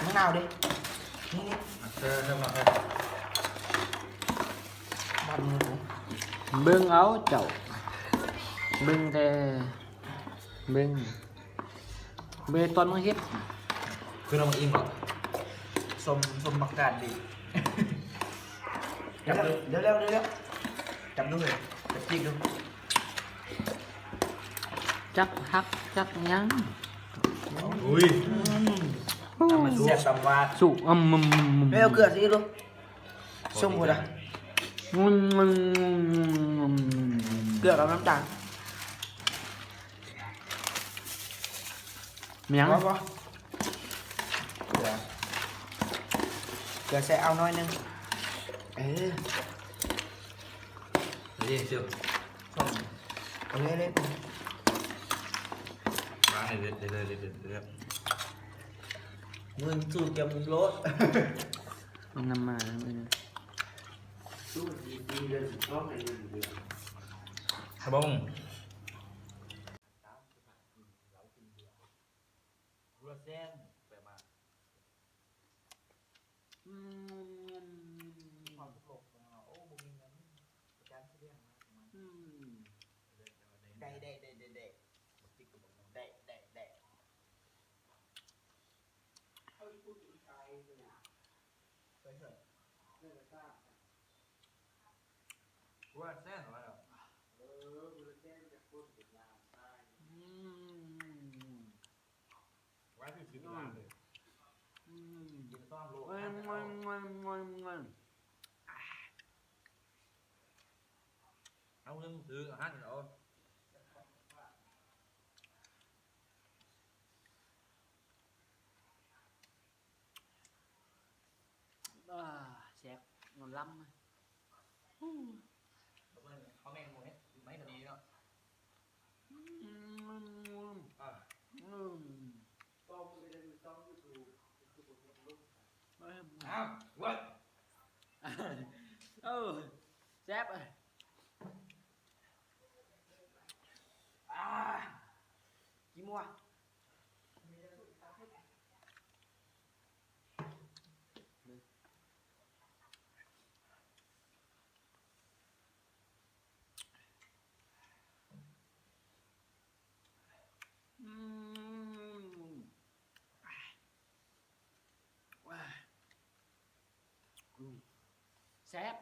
มะนาวดินี่เจอเจอมาบ้านมือผม เบิ่งเอาเจ้าเบิ่งแต่เบิ่งตอนมึงเฮ็ด คือเรามาอิ่มหรอสมบักกาดดีจับดูเร็วจับดูเลยจับจีกดู จักฮักจักหยัง อุ้ย เสียบตำวาด สุไม่เอาเกลือสิลูกส้มหมดอ่ะเกลือกับน้ำตาล เมียง พอเกลือใส่เอาน้อยนึงนี่เชียว เอาเล่นมาให้เด็ดมือสูบยำรส มันนำมาแล้วเนี่ย ครับผมรัวเส้นไปมาความตลกโอ้บุญนั้นอาจารย์เสียงได้จิกกับผมได้เอาพูดอีกใจเลยไปเถอะเรื่องอะไร รัวเส้นเหรอบุญเส้นจะพูดถึงลาวใต้ไว้ที่สิบล้านเลยกินซ่อมโลเอาเงินซื้ออาหารเอาแซ่บนอนล้ำเขาแม่งโมเนี่ยไม่ตอนนี้เนาะต้องไปดูช่องยูทูบอ้าววัดแซ่บกี่มัวแซ่บ